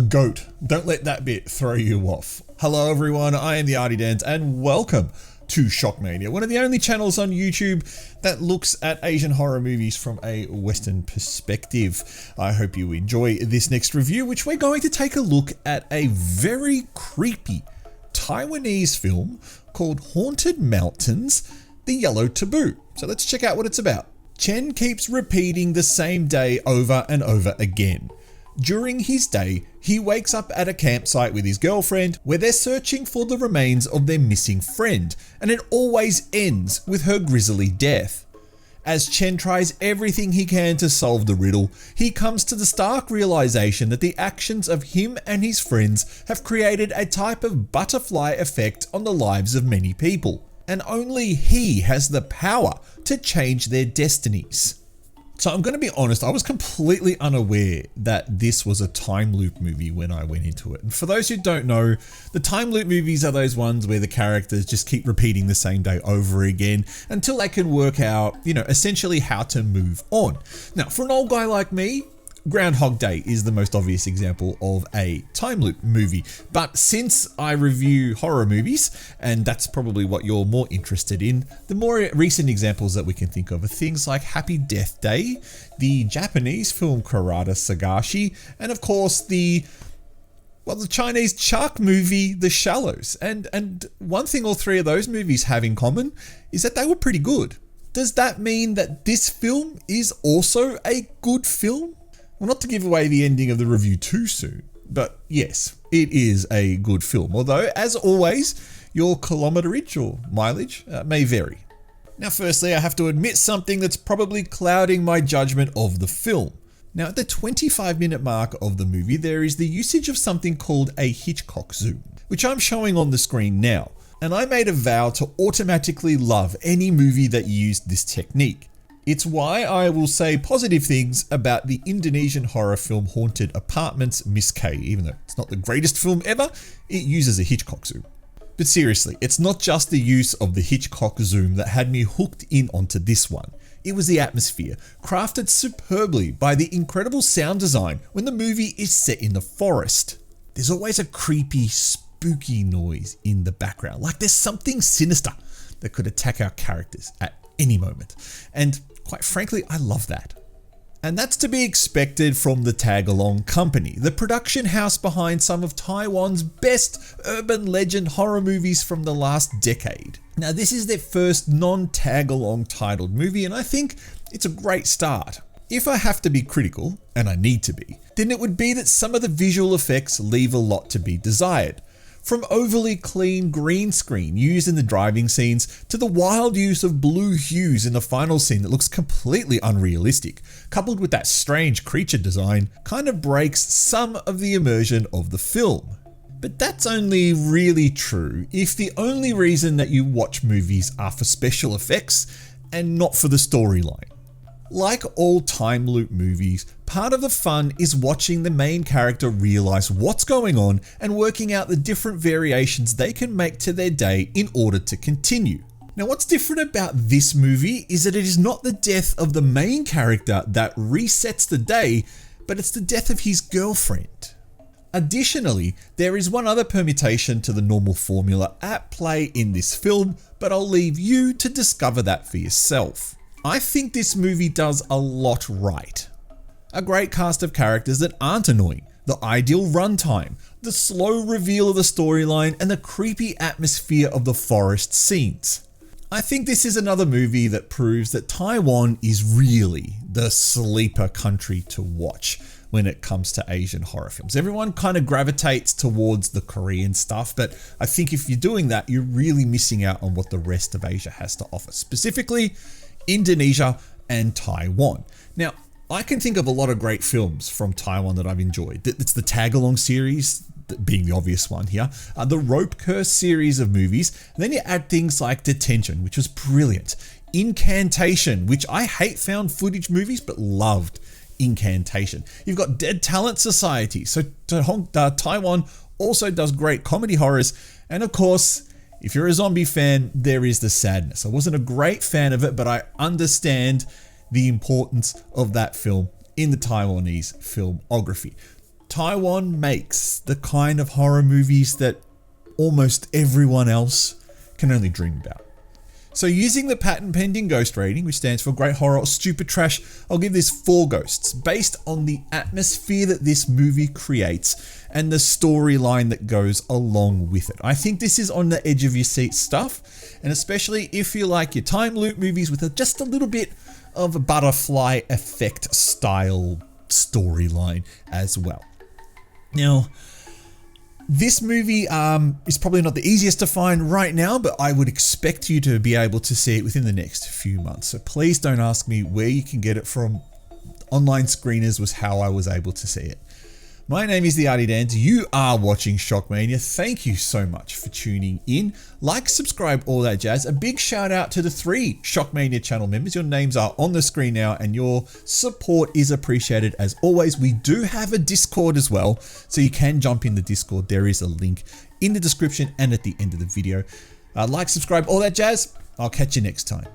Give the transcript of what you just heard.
goat. Don't let that bit throw you off. Hello everyone, I am the Artie Dans and welcome to SHOCKMANIA, one of the only channels on YouTube that looks at Asian horror movies from a Western perspective. I hope you enjoy this next review, which we're going to take a look at a very creepy Taiwanese film called Haunted Mountains, The Yellow Taboo. So let's check out what it's about. Chen keeps repeating the same day over and over again. During his day, he wakes up at a campsite with his girlfriend where they're searching for the remains of their missing friend, and it always ends with her grisly death. As Chen tries everything he can to solve the riddle, he comes to the stark realization that the actions of him and his friends have created a type of butterfly effect on the lives of many people, and only he has the power to change their destinies. So I'm going to be honest, I was completely unaware that this was a time loop movie when I went into it. And for those who don't know, the time loop movies are those ones where the characters just keep repeating the same day over again until they can work out, essentially how to move on. Now, for an old guy like me, Groundhog Day is the most obvious example of a time loop movie. But since I review horror movies, and that's probably what you're more interested in, the more recent examples that we can think of are things like Happy Death Day, the Japanese film Karada Sagashi, and of course the Chinese shark movie The Shallows. And one thing all three of those movies have in common is that they were pretty good. Does that mean that this film is also a good film? Well, not to give away the ending of the review too soon, but yes, it is a good film. Although, as always, your kilometerage or mileage may vary. Now, firstly, I have to admit something that's probably clouding my judgment of the film. Now, at the 25-minute mark of the movie, there is the usage of something called a Hitchcock zoom, which I'm showing on the screen now. And I made a vow to automatically love any movie that used this technique. It's why I will say positive things about the Indonesian horror film Haunted Apartments Miss K. Even though it's not the greatest film ever, it uses a Hitchcock zoom. But seriously, it's not just the use of the Hitchcock zoom that had me hooked in onto this one. It was the atmosphere, crafted superbly by the incredible sound design when the movie is set in the forest. There's always a creepy, spooky noise in the background, like there's something sinister that could attack our characters at any moment. And quite frankly, I love that. And that's to be expected from the Tag-Along Company, the production house behind some of Taiwan's best urban legend horror movies from the last decade. Now, this is their first non-Tag-Along titled movie, and I think it's a great start. If I have to be critical, and I need to be, then it would be that some of the visual effects leave a lot to be desired. From overly clean green screen used in the driving scenes to the wild use of blue hues in the final scene that looks completely unrealistic, coupled with that strange creature design, kind of breaks some of the immersion of the film. But that's only really true if the only reason that you watch movies are for special effects and not for the storyline. Like all time loop movies, part of the fun is watching the main character realize what's going on and working out the different variations they can make to their day in order to continue. Now, what's different about this movie is that it is not the death of the main character that resets the day, but it's the death of his girlfriend. Additionally, there is one other permutation to the normal formula at play in this film, but I'll leave you to discover that for yourself. I think this movie does a lot right. A great cast of characters that aren't annoying, the ideal runtime, the slow reveal of the storyline, and the creepy atmosphere of the forest scenes. I think this is another movie that proves that Taiwan is really the sleeper country to watch when it comes to Asian horror films. Everyone kind of gravitates towards the Korean stuff, but I think if you're doing that, you're really missing out on what the rest of Asia has to offer, specifically Indonesia and Taiwan. Now, I can think of a lot of great films from Taiwan that I've enjoyed. It's the Tag-Along series, being the obvious one here, the Rope Curse series of movies, and then you add things like Detention, which was brilliant, Incantation, which I hate found footage movies, but loved Incantation. You've got Dead Talent Society, so Taiwan also does great comedy horrors, and of course, if you're a zombie fan, there is The Sadness. I wasn't a great fan of it, but I understand the importance of that film in the Taiwanese filmography. Taiwan makes the kind of horror movies that almost everyone else can only dream about. So using the patent pending ghost rating, which stands for great horror or stupid trash, I'll give this 4 ghosts based on the atmosphere that this movie creates and the storyline that goes along with it. I think this is on the edge of your seat stuff, and especially if you like your time loop movies with just a little bit of a butterfly effect style storyline as well. Now, this movie is probably not the easiest to find right now, but I would expect you to be able to see it within the next few months. So please don't ask me where you can get it from. Online screeners was how I was able to see it. My name is the Artie Dans. You are watching Shockmania. Thank you so much for tuning in. Like, subscribe, all that jazz. A big shout out to the 3 Shockmania channel members. Your names are on the screen now and your support is appreciated as always. We do have a Discord as well, so you can jump in the Discord. There is a link in the description and at the end of the video. Like, subscribe, all that jazz. I'll catch you next time.